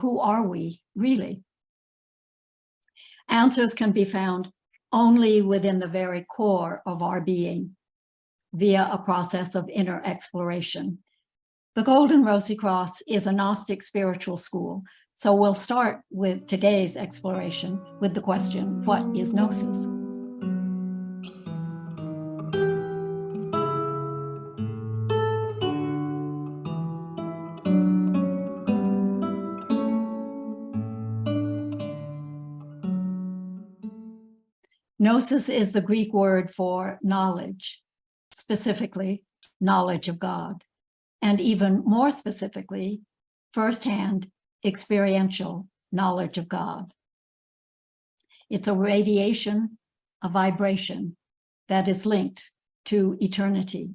who are we really? Answers can be found only within the very core of our being via a process of inner exploration. The Golden Rosy Cross is a Gnostic spiritual school, so we'll start with today's exploration with the question, what is Gnosis? Gnosis is the Greek word for knowledge, specifically knowledge of God, and even more specifically, firsthand experiential knowledge of God. It's a radiation, a vibration that is linked to eternity.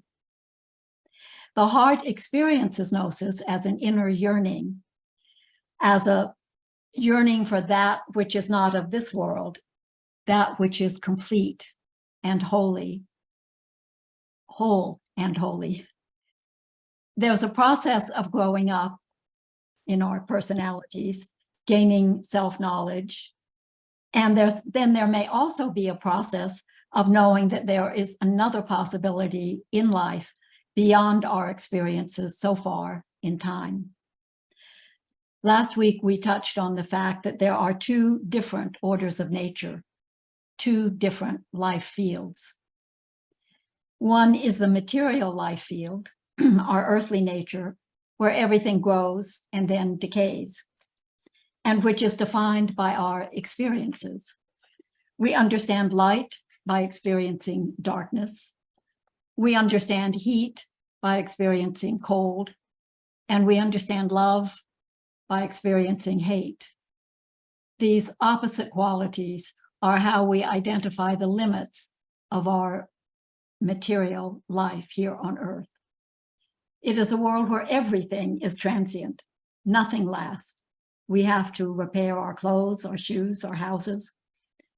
The heart experiences Gnosis as an inner yearning, as a yearning for that which is not of this world, that which is complete and holy, whole and holy. There's a process of growing up in our personalities, gaining self-knowledge, and then there may also be a process of knowing that there is another possibility in life beyond our experiences so far in time. Last week, we touched on the fact that there are two different orders of nature, two different life fields. One is the material life field, our earthly nature, where everything grows and then decays, and which is defined by our experiences. We understand light by experiencing darkness. We understand heat by experiencing cold, and we understand love by experiencing hate. These opposite qualities are how we identify the limits of our material life here on earth. It is a world where everything is transient, nothing lasts. We have to repair our clothes, our shoes, our houses.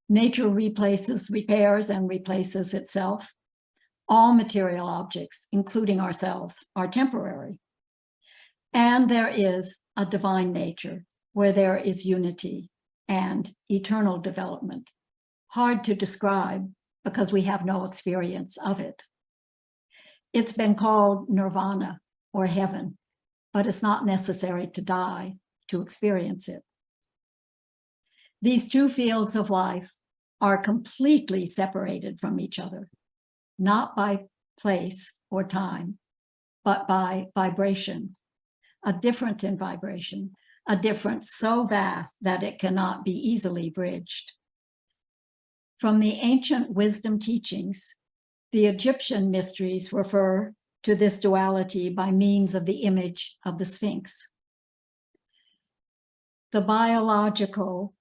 Nature repairs and replaces itself. All material objects, including ourselves, are temporary. And there is a divine nature where there is unity and eternal development. Hard to describe because we have no experience of it. It's been called nirvana or heaven, but it's not necessary to die to experience it. These two fields of life are completely separated from each other, not by place or time, but by vibration, a difference in vibration, a difference so vast that it cannot be easily bridged. From the ancient wisdom teachings, the Egyptian mysteries refer to this duality by means of the image of the Sphinx. The biological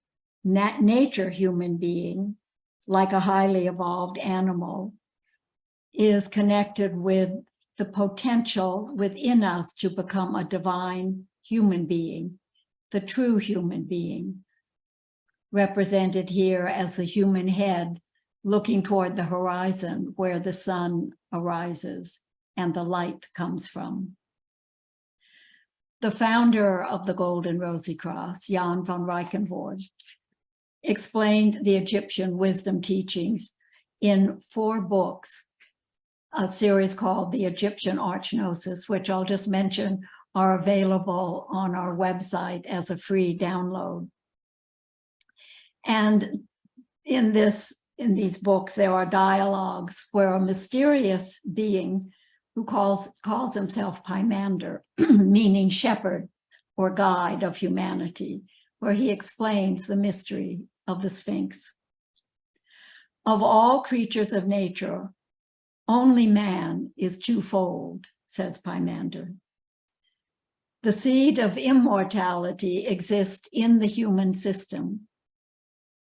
nature human being, like a highly evolved animal, is connected with the potential within us to become a divine human being, the true human being, represented here as the human head looking toward the horizon where the sun arises and the light comes from. The founder of the Golden Rosy Cross, Jan van Rijkenvoort, explained the Egyptian wisdom teachings in 4 books, a series called The Egyptian Arch Gnosis, which I'll just mention are available on our website as a free download. And in these books, there are dialogues where a mysterious being who calls himself Pymander, meaning shepherd or guide of humanity, where he explains the mystery of the Sphinx. Of all creatures of nature, only man is twofold, says Pymander. The seed of immortality exists in the human system.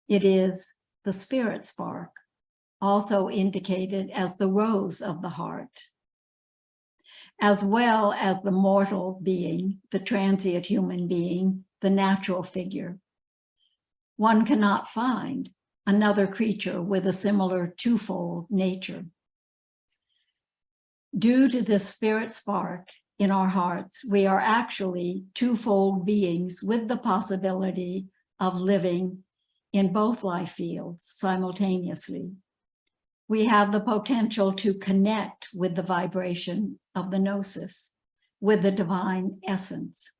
It is the spirit spark, also indicated as the rose of the heart, as well as the mortal being, the transient human being, the natural figure. One cannot find another creature with a similar twofold nature. Due to this spirit spark in our hearts, we are actually twofold beings with the possibility of living in both life fields simultaneously. We have the potential to connect with the vibration of the Gnosis, with the divine essence,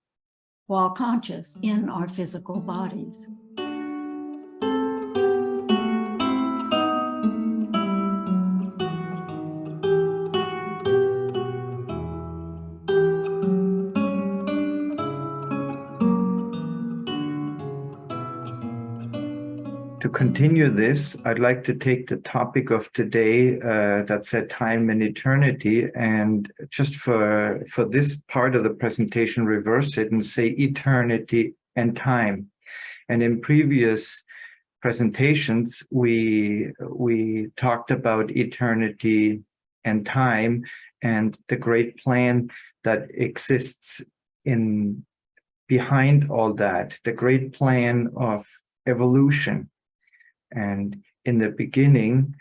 while conscious in our physical bodies. To continue this, I'd like to take the topic of today that said time and eternity, and just for this part of the presentation, reverse it and say eternity and time. And in previous presentations, we talked about eternity and time and the great plan that exists in behind all that, the great plan of evolution. And in the beginning,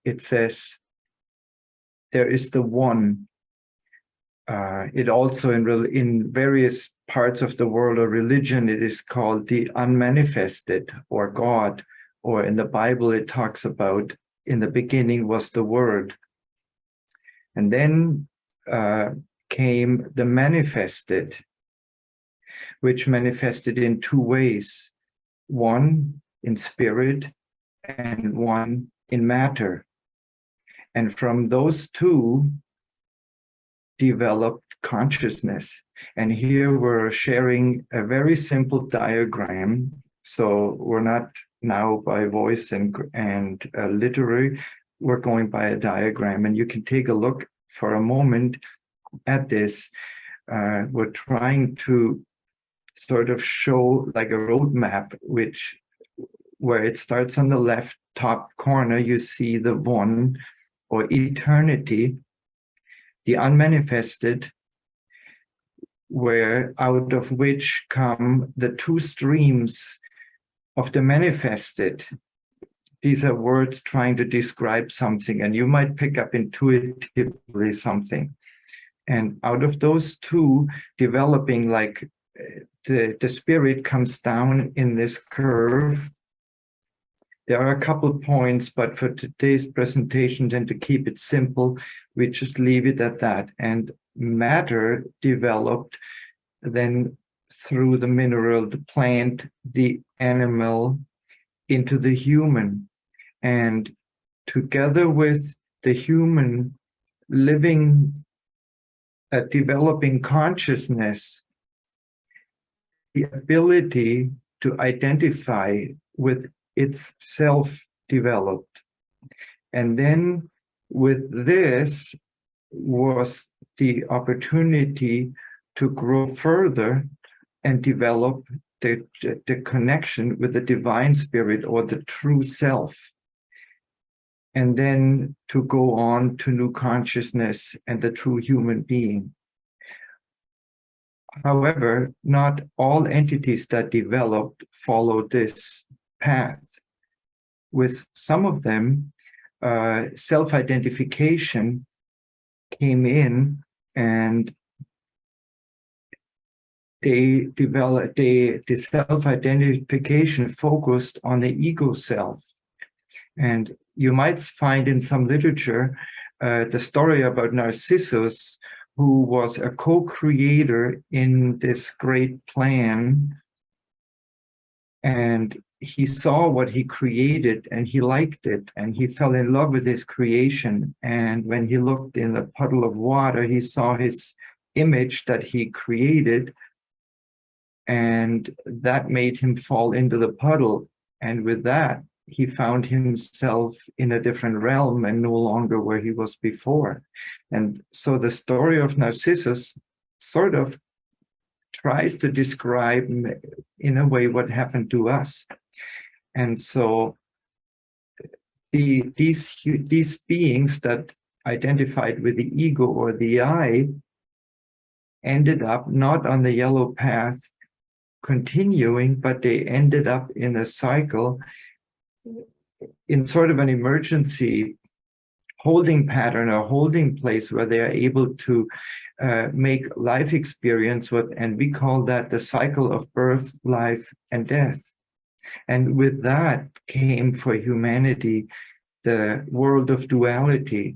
it says, there is the one. It also in various parts of the world or religion, it is called the unmanifested or God, or in the Bible, it talks about in the beginning was the Word. And then came the manifested, which manifested in two ways, one in spirit and one in matter. And from those two developed consciousness. And here we're sharing a very simple diagram. So we're not now by voice and literary, we're going by a diagram. And you can take a look for a moment at this. We're trying to sort of show like a roadmap, where it starts on the left top corner, you see the one or eternity, the unmanifested, where out of which come the two streams of the manifested. These are words trying to describe something, and you might pick up intuitively something. And out of those two developing, like the spirit comes down in this curve. There are a couple of points, but for today's presentation, and to keep it simple, we just leave it at that. And matter developed then through the mineral, the plant, the animal, into the human. And together with the human living, developing consciousness, the ability to identify with its self developed. And then with this was the opportunity to grow further and develop the connection with the divine spirit or the true self. And then to go on to new consciousness and the true human being. However, not all entities that developed follow this path. With some of them, self-identification came in, and they developed the self-identification focused on the ego self. And you might find in some literature the story about Narcissus, who was a co-creator in this great plan. And he saw what he created and he liked it and he fell in love with his creation. And when he looked in the puddle of water, he saw his image that he created, and that made him fall into the puddle. And with that, he found himself in a different realm and no longer where he was before. And so the story of Narcissus sort of tries to describe in a way what happened to us. And so these beings that identified with the ego or the I ended up not on the yellow path continuing, but they ended up in a cycle in sort of an emergency holding pattern, a holding place where they are able to make life experience with, and we call that the cycle of birth, life, and death. And with that came for humanity the world of duality,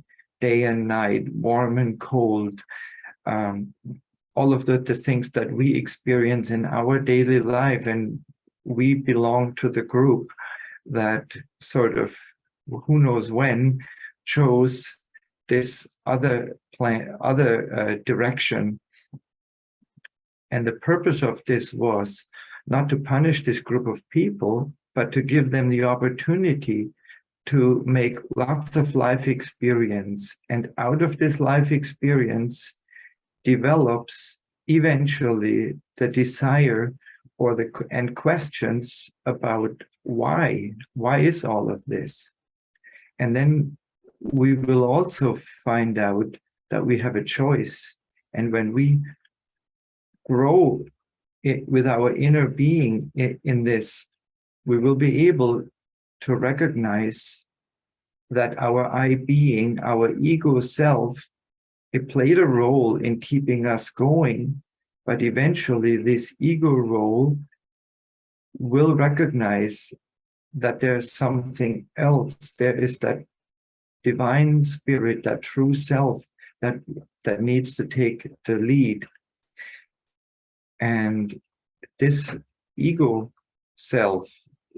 day and night, warm and cold, all of the things that we experience in our daily life. And we belong to the group that sort of, who knows when, chose this other direction. And the purpose of this was not to punish this group of people, but to give them the opportunity to make lots of life experience. And out of this life experience develops eventually the desire and questions about why is all of this? And then we will also find out that we have a choice. And when we grow with our inner being in this, we will be able to recognize that our I being, our ego self, it played a role in keeping us going, but eventually this ego role will recognize that there's something else. There is that divine spirit, that true self that needs to take the lead. And this ego self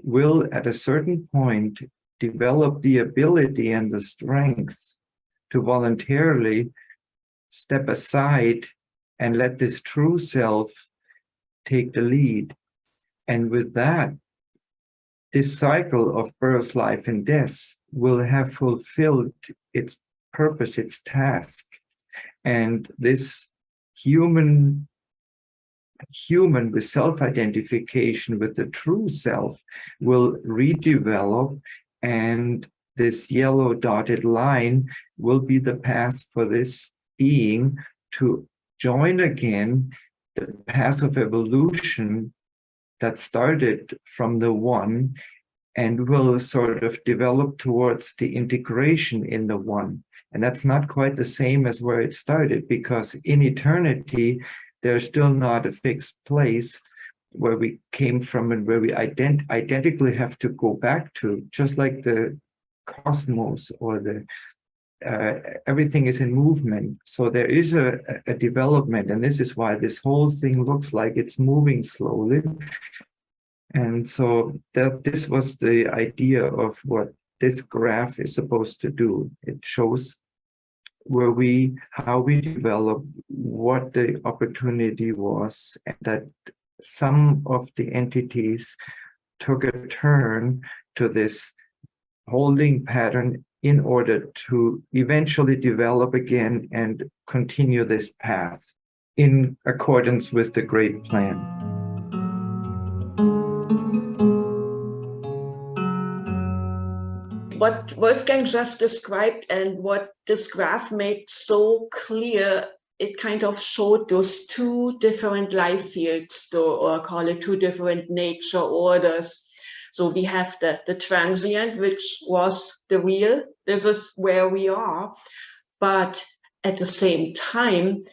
will, at a certain point, develop the ability and the strength to voluntarily step aside and let this true self take the lead. And with that, this cycle of birth, life, and death will have fulfilled its purpose, its task. And this human with self-identification with the true self will redevelop, and this yellow dotted line will be the path for this being to join again the path of evolution that started from the one and will sort of develop towards the integration in the one. And that's not quite the same as where it started, because in eternity, there's still not a fixed place where we came from and where we identically have to go back to, just like the cosmos or the everything is in movement. So there is a development, and this is why this whole thing looks like it's moving slowly. And so this was the idea of what this graph is supposed to do. It shows how we develop, what the opportunity was, and that some of the entities took a turn to this holding pattern in order to eventually develop again and continue this path in accordance with the great plan. What Wolfgang just described and what this graph made so clear, it kind of showed those two different life fields, or call it two different nature orders. So we have the transient, which was the real. This is where we are. But at the same time,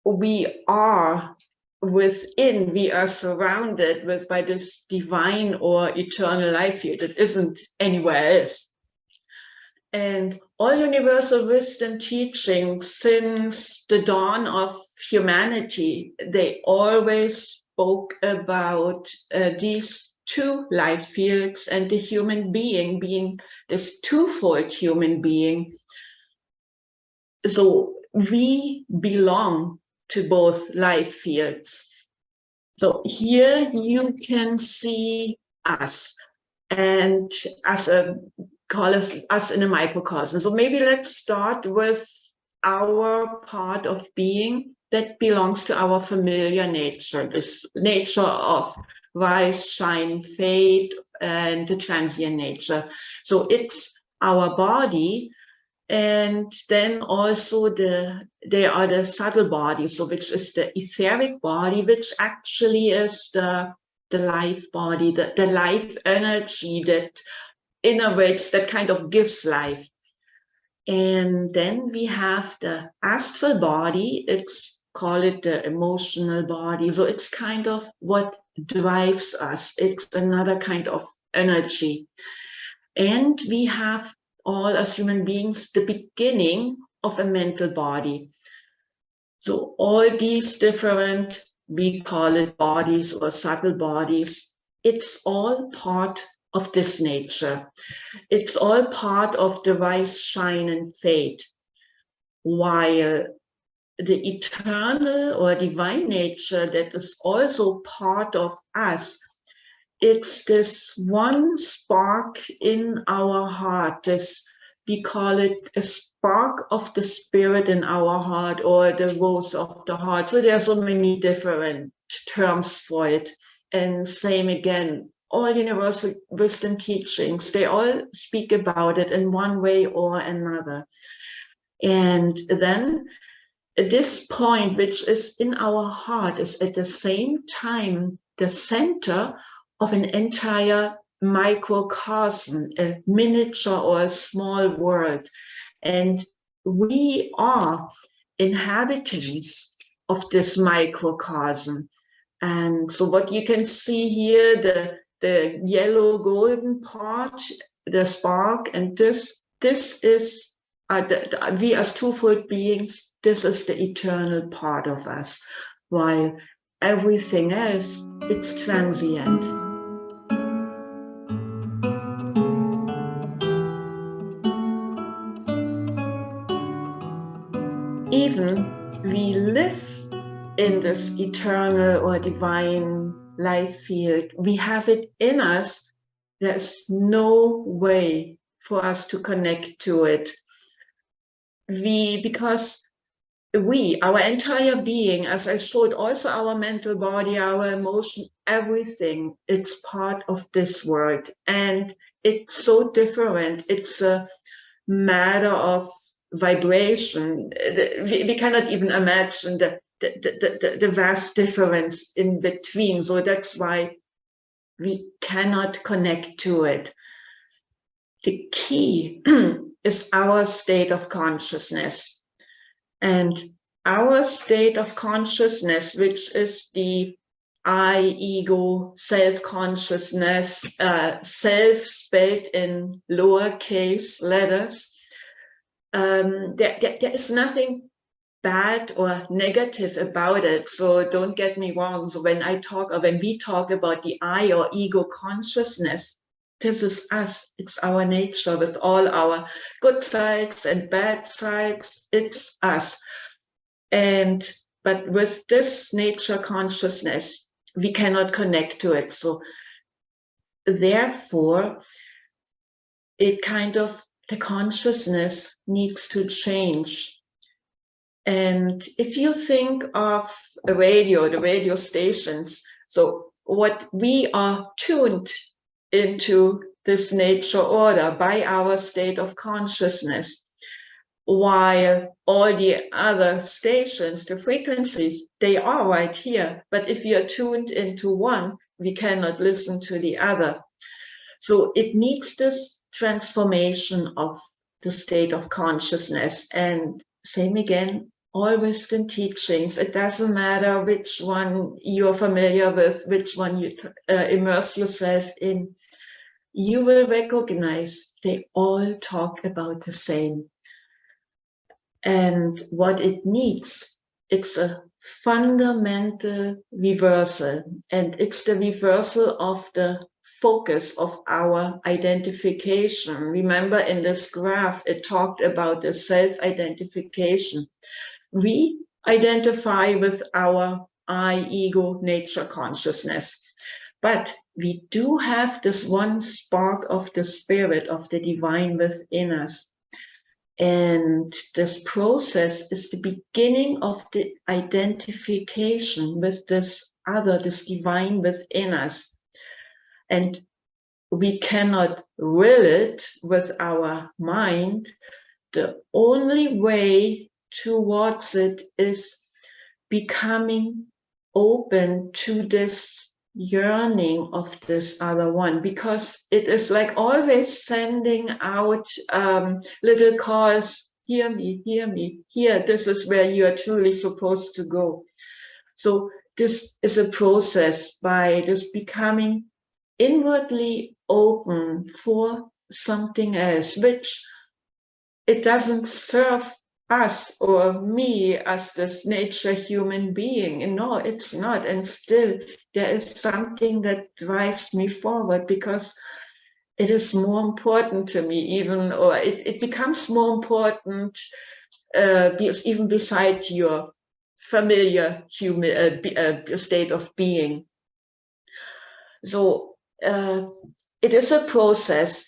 we are within, we are surrounded by this divine or eternal life field that isn't anywhere else. And all universal wisdom teachings since the dawn of humanity, they always spoke about these two life fields and the human being this twofold human being. So we belong to both life fields. So here you can see us, and as us in a microcosm. So maybe let's start with our part of being that belongs to our familiar nature, this nature of rise, shine, fade, and the transient nature. So it's our body. And then also there are the subtle bodies, so which is the etheric body, which actually is the life body, the life energy that innervates, that kind of gives life. And then we have the astral body. It's call it the emotional body. So it's kind of what drives us. It's another kind of energy. And we have all as human beings the beginning of a mental body. So all these different, we call it bodies or subtle bodies, it's all part of this nature. It's all part of the rise, shine, and fade. While the eternal or divine nature that is also part of us, it's this one spark in our heart, this, we call it a spark of the spirit in our heart, or the rose of the heart. So there are so many different terms for it. And same again, all universal wisdom teachings, they all speak about it in one way or another. And then this point, which is in our heart, is at the same time the center of an entire microcosm, a miniature or a small world. And we are inhabitants of this microcosm. And so what you can see here, the yellow golden part, the spark, and this is we as twofold beings, this is the eternal part of us, while everything else, it's transient. Even we live in this eternal or divine life field, we have it in us, there's no way for us to connect to it. Because our entire being, as I showed, also our mental body, our emotion, everything, it's part of this world. And it's so different. It's a matter of vibration. We cannot even imagine the vast difference in between. So that's why we cannot connect to it. The key is our state of consciousness. And our state of consciousness, which is the I, ego, self-consciousness, self spelled in lowercase letters, there is nothing bad or negative about it. So don't get me wrong. So when we talk about the I or ego consciousness, this is us, it's our nature with all our good sides and bad sides, it's us. But with this nature consciousness, we cannot connect to it. So therefore, the consciousness needs to change. And if you think of the radio stations, so what we are tuned into this nature order by our state of consciousness, while all the other stations, the frequencies, they are right here. But if you are tuned into one, we cannot listen to the other. So it needs this transformation of the state of consciousness. And same again, all wisdom teachings, it doesn't matter which one you're familiar with, which one you immerse yourself in, you will recognize they all talk about the same. And what it needs, it's a fundamental reversal. And it's the reversal of the focus of our identification. Remember in this graph, it talked about the self-identification. We identify with our I, ego, nature consciousness. But we do have this one spark of the spirit, of the divine within us. And this process is the beginning of the identification with this other, this divine within us. And we cannot will it with our mind. The only way towards it is becoming open to this yearning of this other one, because it is like always sending out little calls, hear me, here, this is where you are truly supposed to go. So this is a process by just becoming inwardly open for something else, which it doesn't serve us or me as this nature human being. And no, it's not. And still, there is something that drives me forward, because it is more important to me, even, or it becomes more important, even beside your familiar human state of being. So it is a process,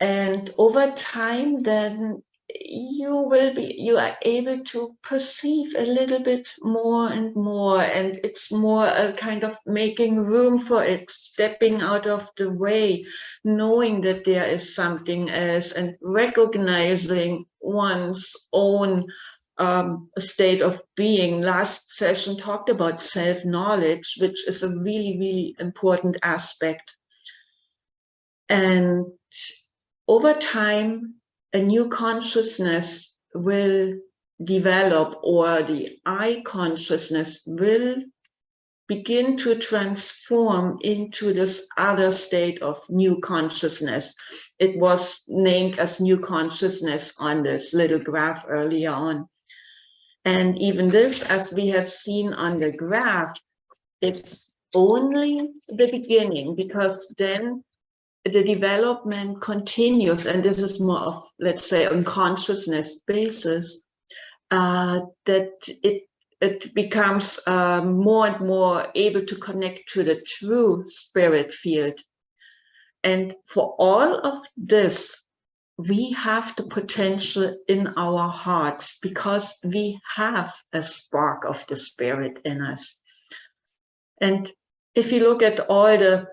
and over time, then you are able to perceive a little bit more and more, and it's more a kind of making room for it, stepping out of the way, knowing that there is something else, and recognizing one's own state of being. Last session talked about self-knowledge, which is a really, really important aspect. And over time, a new consciousness will develop, or the I consciousness will begin to transform into this other state of new consciousness. It was named as new consciousness on this little graph earlier on. And even this, as we have seen on the graph, it's only the beginning, because then the development continues, and this is more of, let's say, on consciousness basis, that it becomes more and more able to connect to the true spirit field. And for all of this, we have the potential in our hearts, because we have a spark of the spirit in us. And if you look at all the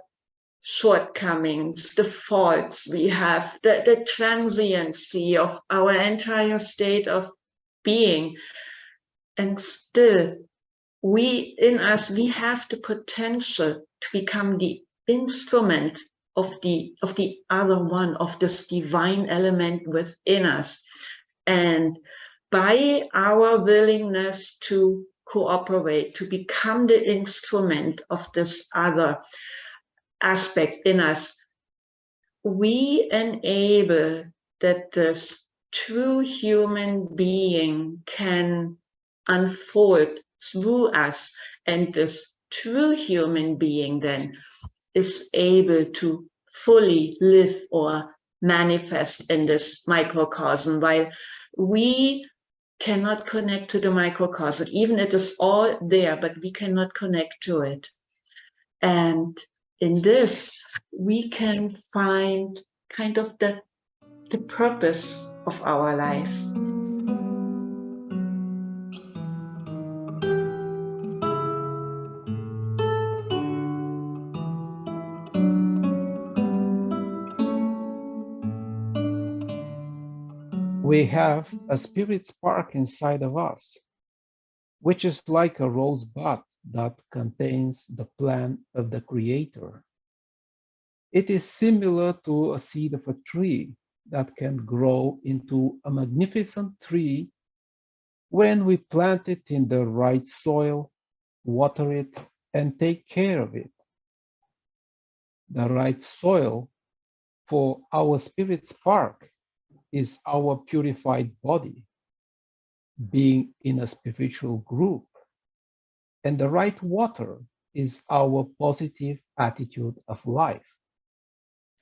shortcomings, the faults we have, the transiency of our entire state of being, and still we have the potential to become the instrument of the other one, of this divine element within us. And by our willingness to cooperate, to become the instrument of this other aspect in us, we enable that this true human being can unfold through us, and this true human being then is able to fully live or manifest in this microcosm, while we cannot connect to the microcosm. Even it is all there, but we cannot connect to it. And in this, we can find kind of the purpose of our life. We have a spirit spark inside of us, which is like a rosebud that contains the plan of the Creator. It is similar to a seed of a tree that can grow into a magnificent tree when we plant it in the right soil, water it, and take care of it. The right soil for our spirit spark is our purified body, being in a spiritual group, and the right water is our positive attitude of life,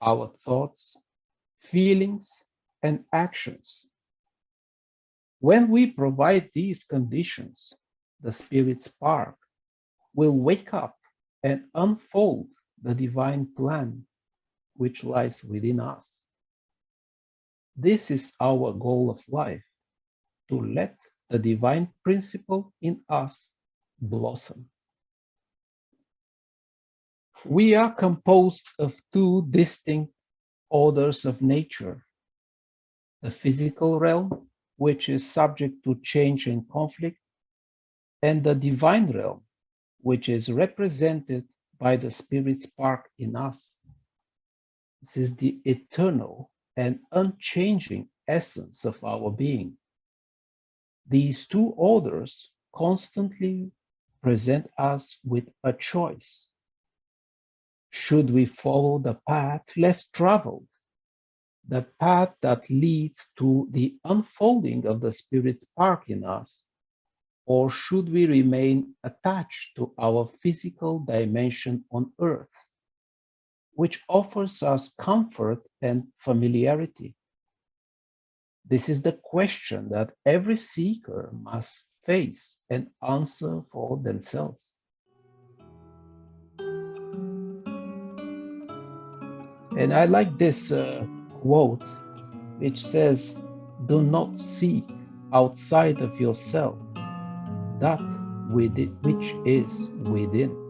our thoughts, feelings, and actions. When we provide these conditions, the spirit spark will wake up and unfold the divine plan which lies within us. This is our goal of life, to let the divine principle in us blossom. We are composed of two distinct orders of nature: the physical realm, which is subject to change and conflict, and the divine realm, which is represented by the Spirit spark in us. This is the eternal and unchanging essence of our being. These two orders constantly present us with a choice. Should we follow the path less traveled, the path that leads to the unfolding of the Spirit spark in us, or should we remain attached to our physical dimension on earth, which offers us comfort and familiarity? This is the question that every seeker must face and answer for themselves. And I like this quote, which says, "Do not seek outside of yourself that which is within."